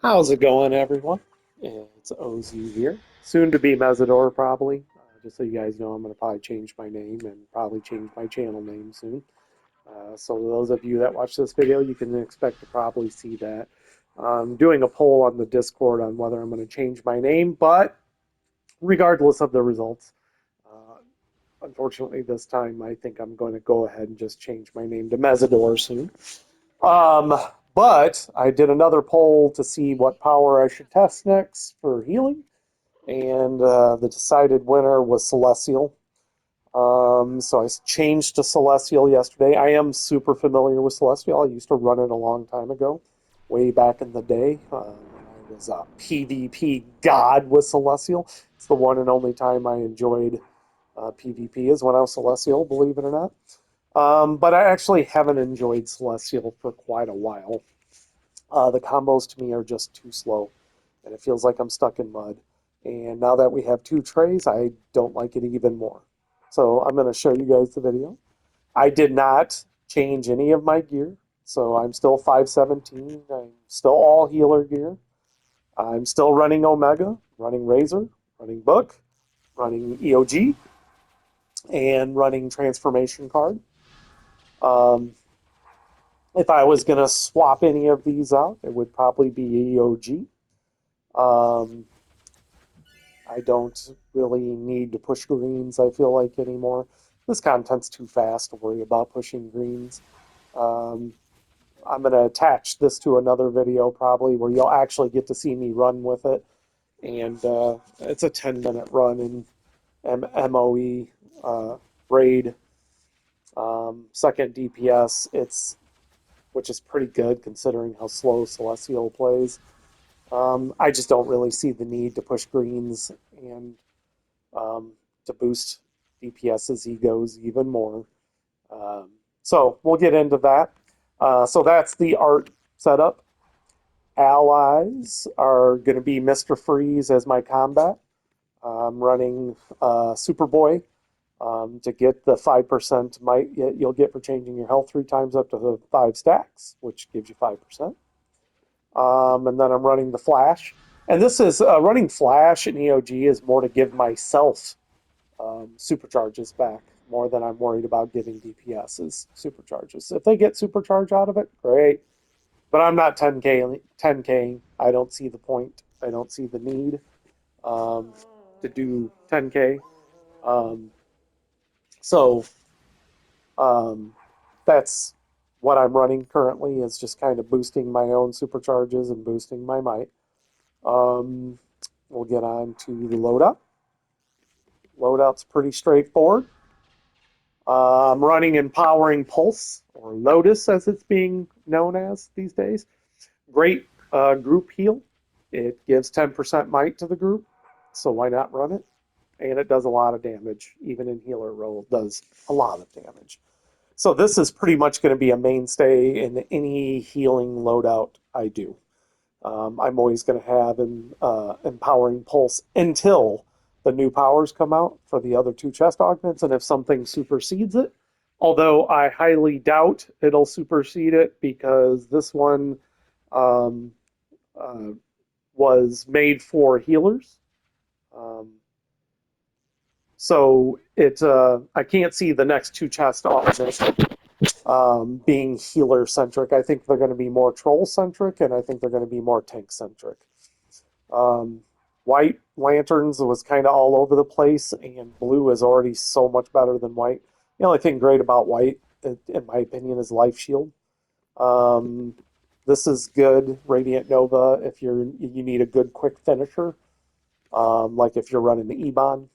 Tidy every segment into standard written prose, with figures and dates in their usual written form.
How's it going, everyone? It's OZ here. Soon to be Mesidor, probably. Just so you guys know, I'm going to probably change my name and probably change my channel name soon. So those of you that watch this video, you can expect to probably see that. I'm doing a poll on the Discord on whether I'm going to change my name, but regardless of the results, uh, unfortunately this time I think I'm going to go ahead and just change my name to Mesidor soon. Um, but I did another poll to see what power I should test next for healing, and the decided winner was Celestial. So I changed to Celestial yesterday. I am super familiar with Celestial. I used to run it a long time ago, way back in the day when I was a PvP god with Celestial. It's the one and only time I enjoyed PvP is when I was Celestial, believe it or not. But I actually haven't enjoyed Celestial for quite a while. The combos to me are just too slow, and it feels like I'm stuck in mud. And now that we have two trays, I don't like it even more. So I'm going to show you guys the video. I did not change any of my gear, so I'm still 517. I'm still all healer gear. I'm still running Omega, running Razor, running Book, running EOG, and running Transformation Card. Um, If I was going to swap any of these out, it would probably be EOG. Um, I don't really need to push greens, I feel like, anymore. This content's too fast to worry about pushing greens. Um, I'm going to attach this to another video probably where you'll actually get to see me run with it. And it's a 10-minute run in MOE raid. Second DPS, which is pretty good considering how slow Celestial plays. I just don't really see the need to push greens and to boost DPS's egos even more. So we'll get into that. So that's the art setup. Allies are going to be Mr. Freeze as my combat. I'm running Superboy to get the 5% might you'll get for changing your health 3 times up to the 5 stacks, which gives you 5%. And then I'm running the Flash. And this is running Flash and EOG is more to give myself supercharges back more than I'm worried about giving DPS's supercharges. If they get supercharge out of it, great. But I'm not 10K. I don't see the point. I don't see the need to do 10K. Um, so that's what I'm running currently is just kind of boosting my own supercharges and boosting my might. We'll get on to the loadout. Loadout's pretty straightforward. I'm running Empowering Pulse, or Lotus as it's being known as these days. Great group heal. It gives 10% might to the group, so why not run it? And it does a lot of damage, even in healer role, does a lot of damage. So this is pretty much going to be a mainstay in any healing loadout I do. I'm always going to have an Empowering Pulse until the new powers come out for the other two chest augments, and if something supersedes it, although I highly doubt it'll supersede it because this one um, uh, was made for healers. Um, so I can't see the next two chest augments being healer centric. I think they're going to be more troll centric, and I think they're going to be more tank centric. White Lanterns was kind of all over the place, and blue is already so much better than white. The only thing great about white, in my opinion, is Life Shield. Um, this is good, Radiant Nova, if you need a good quick finisher, like if you're running the Ebon.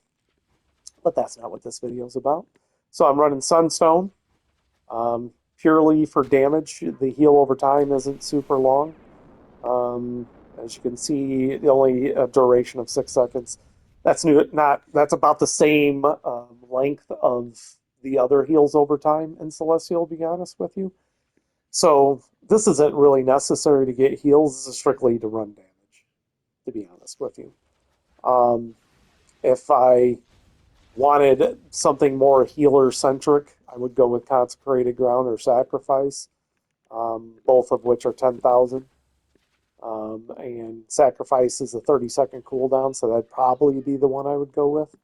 But that's not what this video is about. So I'm running Sunstone. Purely for damage. The heal over time isn't super long. As you can see, the only duration of 6 seconds. That's that's about the same length of the other heals over time in Celestial, to be honest with you. So this isn't really necessary to get heals. This is strictly to run damage, to be honest with you. If I wanted something more healer centric, I would go with Consecrated Ground or Sacrifice, both of which are 10,000. and Sacrifice is a 30-second cooldown, so that'd probably be the one I would go with.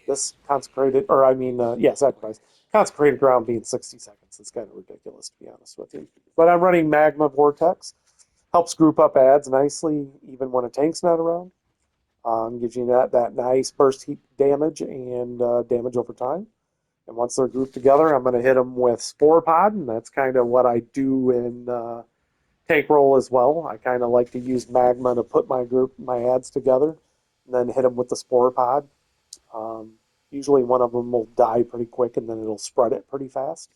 This Consecrated, or I mean, yeah, Sacrifice. Consecrated Ground being 60 seconds. It's kind of ridiculous, to be honest with you. But I'm running Magma Vortex. Helps group up ads nicely, even when a tank's not around. Gives you that nice burst heat damage and damage over time. And once they're grouped together, I'm going to hit them with Spore Pod, and that's kind of what I do in tank roll as well. I kind of like to use Magma to put my ads together, and then hit them with the Spore Pod. Usually one of them will die pretty quick, and then it'll spread it pretty fast.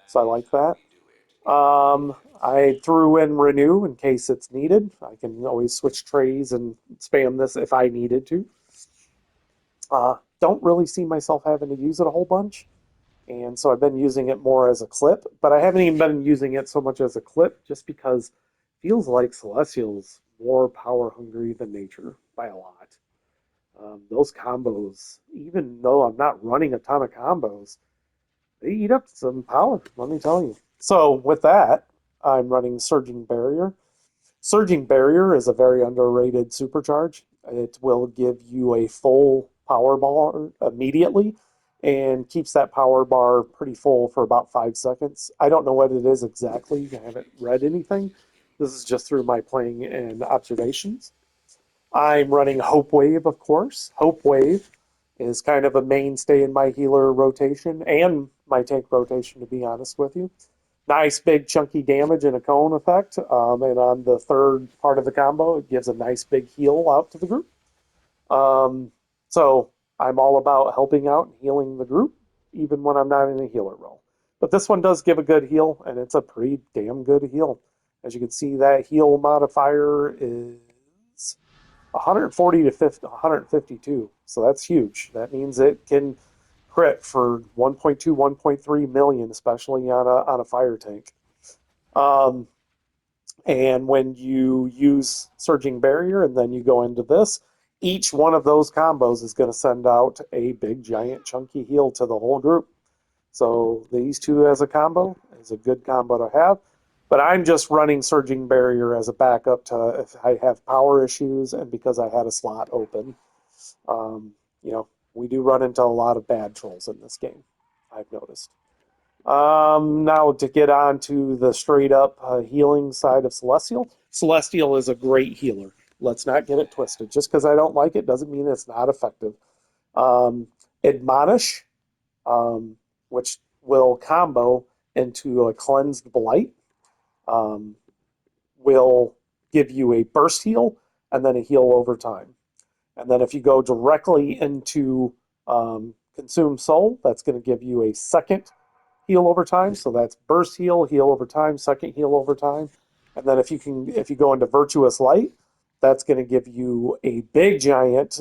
So I like that. I threw in Renew in case it's needed. I can always switch trays and spam this if I needed to. Don't really see myself having to use it a whole bunch, and so I've been using it more as a clip, but I haven't even been using it so much as a clip just because it feels like Celestial's more power hungry than Nature by a lot. Those combos, even though I'm not running a ton of combos, they eat up some power, let me tell you. So with that, I'm running Surging Barrier. Surging Barrier is a very underrated supercharge. It will give you a full power bar immediately and keeps that power bar pretty full for about 5 seconds. I don't know what it is exactly. I haven't read anything. This is just through my playing and observations. I'm running Hope Wave, of course. Hope Wave is kind of a mainstay in my healer rotation and my tank rotation, to be honest with you. Nice big chunky damage and a cone effect. And on the third part of the combo, it gives a nice big heal out to the group. So I'm all about helping out and healing the group, even when I'm not in a healer role. But this one does give a good heal, and it's a pretty damn good heal. As you can see, that heal modifier is 140 to 152. So that's huge. That means it can crit for 1.2, 1.3 million, especially on a fire tank. And when you use Surging Barrier and then you go into this, each one of those combos is going to send out a big, giant, chunky heal to the whole group. So these two as a combo is a good combo to have. But I'm just running Surging Barrier as a backup to if I have power issues and because I had a slot open. We do run into a lot of bad trolls in this game, I've noticed. Now to get on to the straight up healing side of Celestial. Celestial is a great healer. Let's not get it twisted. Just because I don't like it doesn't mean it's not effective. Admonish, which will combo into a Cleansed Blight, will give you a burst heal and then a heal over time. And then if you go directly into Consume Soul, that's going to give you a second heal over time. So that's burst heal, heal over time, second heal over time. And then if you go into Virtuous Light, that's going to give you a big giant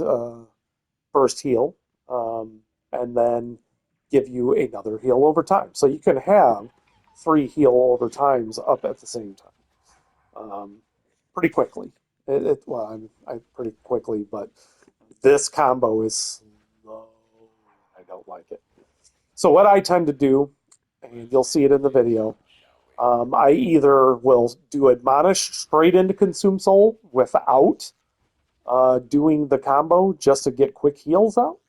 burst heal, and then give you another heal over time. So you can have 3 heal over times up at the same time, pretty quickly. I pretty quickly, but this combo is slow. I don't like it. So what I tend to do, and you'll see it in the video, I either will do Admonish straight into Consume Soul without doing the combo just to get quick heals out.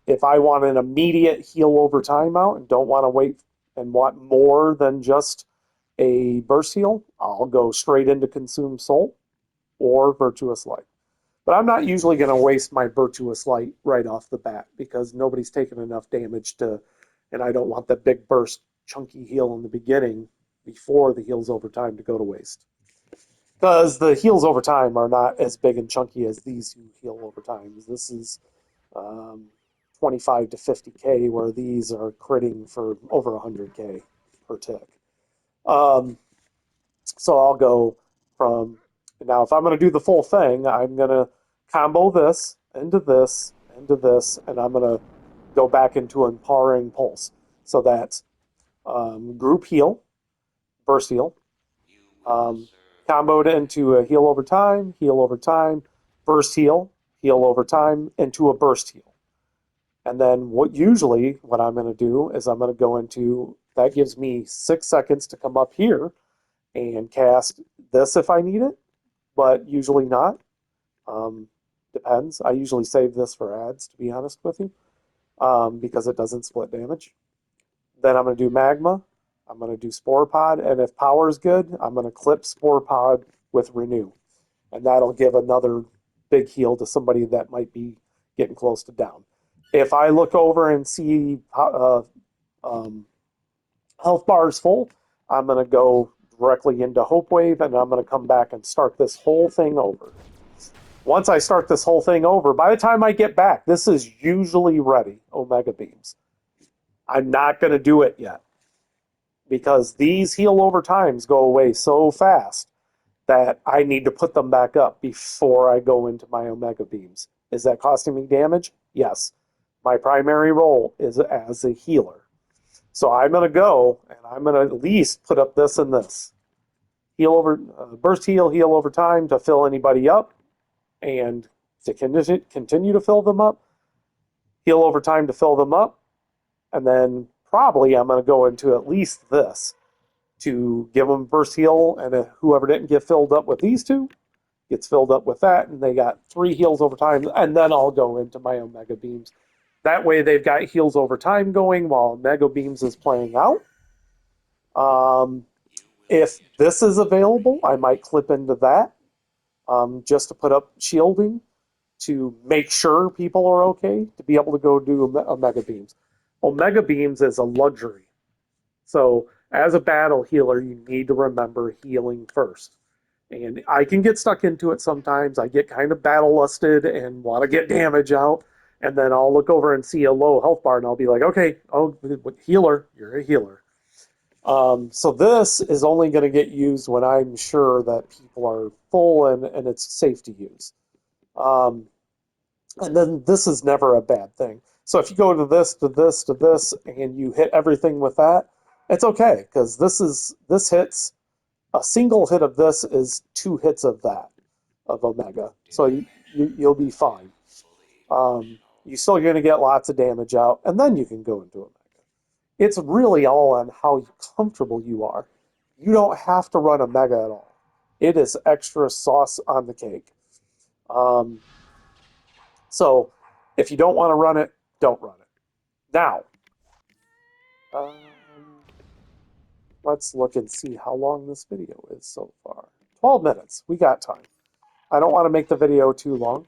If I want an immediate heal over time out and don't want to wait and want more than just a burst heal, I'll go straight into Consume Soul or Virtuous Light. But I'm not usually going to waste my Virtuous Light right off the bat because nobody's taken enough damage to, and I don't want that big burst chunky heal in the beginning before the heals over time to go to waste. Because the heals over time are not as big and chunky as these who heal over time. This is 25 to 50k, where these are critting for over 100k per tick. So I'll go from, now if I'm going to do the full thing, I'm going to combo this, into this, into this, and I'm going to go back into Empowering Pulse. So that's group heal, burst heal, comboed into a heal over time, burst heal, heal over time, into a burst heal. And then what I'm going to do is I'm going to go into, that gives me 6 seconds to come up here and cast this if I need it, but usually not. Depends. I usually save this for ads, to be honest with you, because it doesn't split damage. Then I'm going to do Magma. I'm going to do Spore Pod, and if power's good, I'm going to clip Spore Pod with Renew, and that'll give another big heal to somebody that might be getting close to down. If I look over and see health bars full, I'm going to go directly into Hope Wave, and I'm going to come back and start this whole thing over. Once I start this whole thing over, by the time I get back, this is usually ready, Omega Beams. I'm not going to do it yet because these heal over times go away so fast that I need to put them back up before I go into my Omega Beams. Is that costing me damage? Yes. My primary role is as a healer. So I'm going to go and I'm going to at least put up this and this. Heal over, burst heal over time to fill anybody up and to continue to fill them up. Heal over time to fill them up. And then probably I'm going to go into at least this to give them burst heal, and whoever didn't get filled up with these two gets filled up with that, and they got 3 heals over time, and then I'll go into my Omega Beams. That way they've got heals over time going while Omega Beams is playing out. If this is available, I might clip into that just to put up shielding to make sure people are okay to be able to go do Omega Beams. Omega Beams is a luxury. So as a battle healer, you need to remember healing first. And I can get stuck into it sometimes. I get kind of battle lusted and want to get damage out. And then I'll look over and see a low health bar and I'll be like, okay, oh, healer, you're a healer. So this is only going to get used when I'm sure that people are full and it's safe to use. And then this is never a bad thing. So if you go to this, to this, to this, and you hit everything with that, it's okay, because this hits, a single hit of this is 2 hits of that, of Omega. So you'll be fine. You're still going to get lots of damage out, and then you can go into Omega. It's really all on how comfortable you are. You don't have to run Omega at all. It is extra sauce on the cake. So if you don't want to run it, don't run it. Now, let's look and see how long this video is so far. 12 minutes. We got time. I don't want to make the video too long.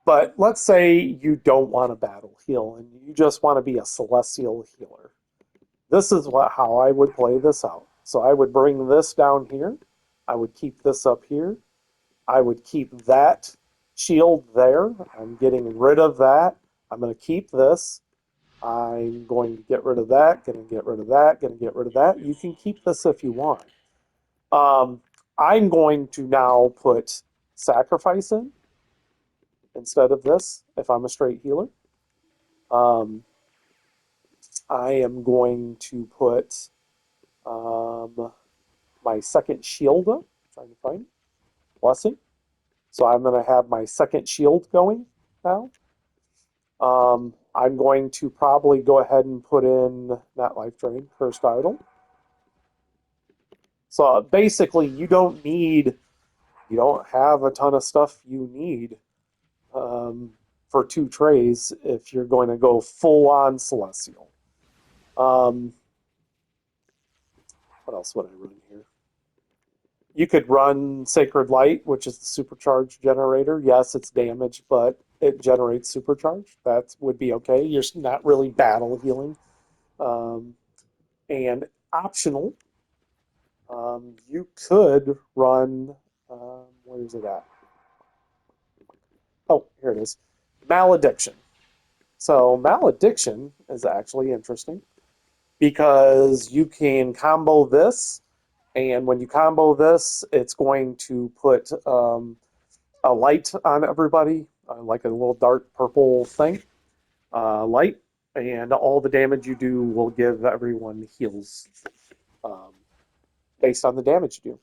But let's say you don't want to battle heal and you just want to be a celestial healer. This is how I would play this out. So I would bring this down here. I would keep this up here. I would keep that shield there. I'm getting rid of that. I'm going to keep this. I'm going to get rid of that, going to get rid of that, going to get rid of that. You can keep this if you want. I'm going to now put sacrifice in instead of this if I'm a straight healer. I am going to put my second shield up. Trying to find it. Blessing. So I'm going to have my second shield going now. I'm going to probably go ahead and put in, not life drain, cursed idol. So basically you don't have a ton of stuff you need for 2 trays if you're going to go full on celestial. What else would I run here? You could run Sacred Light, which is the supercharged generator. Yes, it's damage, but it generates supercharge. That would be okay. You're not really battle healing. And optional, you could run, where is it at? Oh, here it is. Malediction. So Malediction is actually interesting because you can combo this, and when you combo this, it's going to put a light on everybody, like a little dark purple thing, light, and all the damage you do will give everyone heals based on the damage you do.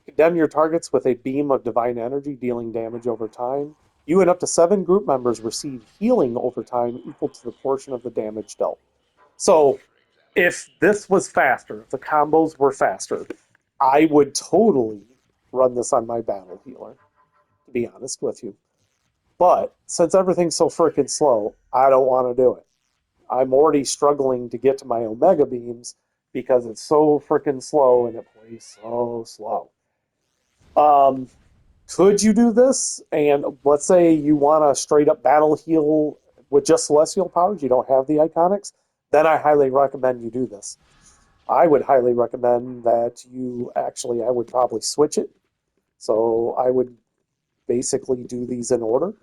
Condemn your targets with a beam of divine energy, dealing damage over time. You and up to 7 group members receive healing over time equal to the portion of the damage dealt. So if this was faster, if the combos were faster, I would totally run this on my battle healer, to be honest with you. But since everything's so freaking slow, I don't want to do it. I'm already struggling to get to my Omega Beams because it's so freaking slow and it plays so slow. Um, could you do this? And let's say you want a straight up battle heal with just Celestial powers, you don't have the Iconics, then I highly recommend you do this. I would highly recommend that you actually, I would probably switch it. So I would basically do these in order,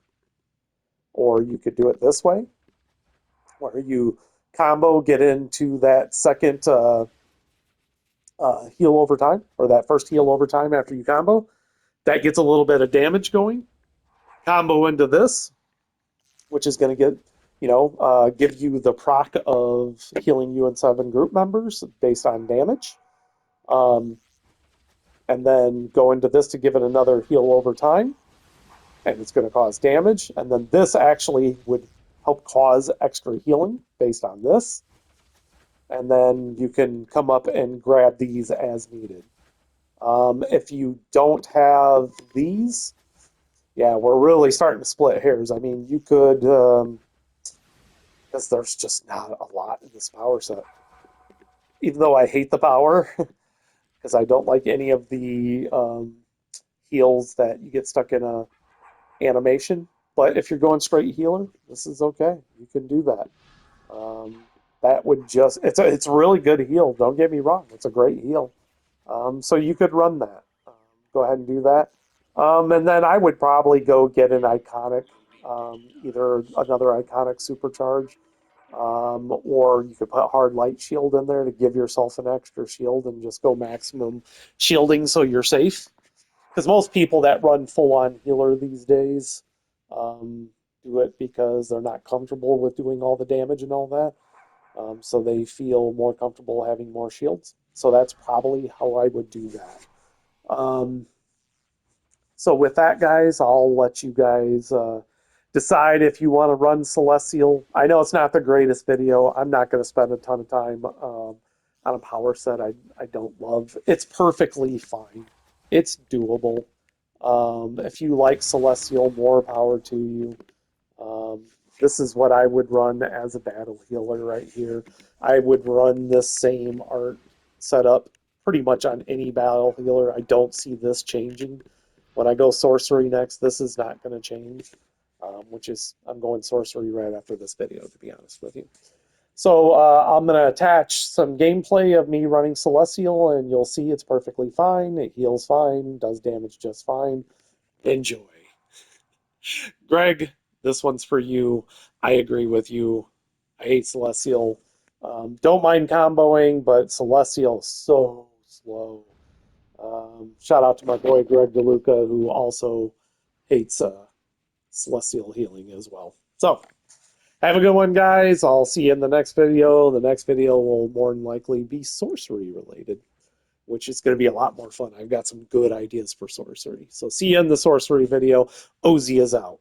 or you could do it this way, where you combo, get into that second heal over time, or that first heal over time after you combo. That gets a little bit of damage going. Combo into this, which is going to get, give you the proc of healing you and 7 group members based on damage. Um, and then go into this to give it another heal over time, and it's going to cause damage. And then this actually would help cause extra healing based on this. And then you can come up and grab these as needed. If you don't have these, yeah, we're really starting to split hairs. I mean, you could, because there's just not a lot in this power set. Even though I hate the power, because I don't like any of the heals that you get stuck in a animation. But if you're going straight healer, this is okay. You can do that. That would just, it's a really good heal. Don't get me wrong. It's a great heal. So you could run that. Go ahead and do that. And then I would probably go get an iconic, either another iconic supercharge, or you could put hard light shield in there to give yourself an extra shield and just go maximum shielding so you're safe. Because most people that run full on healer these days do it because they're not comfortable with doing all the damage and all that. So they feel more comfortable having more shields. So that's probably how I would do that. So with that, guys, I'll let you guys decide if you want to run Celestial. I know it's not the greatest video. I'm not going to spend a ton of time on a power set I don't love. It's perfectly fine. It's doable. If you like Celestial, more power to you. Um, this is what I would run as a battle healer right here. I would run this same art setup pretty much on any battle healer. I don't see this changing. When I go sorcery next, this is not going to change, which is, I'm going sorcery right after this video, to be honest with you. So I'm going to attach some gameplay of me running Celestial, and you'll see it's perfectly fine. It heals fine, does damage just fine. Enjoy. Greg, this one's for you. I agree with you. I hate Celestial. Don't mind comboing, but Celestial is so slow. Shout out to my boy Greg DeLuca, who also hates Celestial healing as well. So, have a good one, guys. I'll see you in the next video. The next video will more than likely be sorcery related, which is going to be a lot more fun. I've got some good ideas for sorcery. So, see you in the sorcery video. Ozzy is out.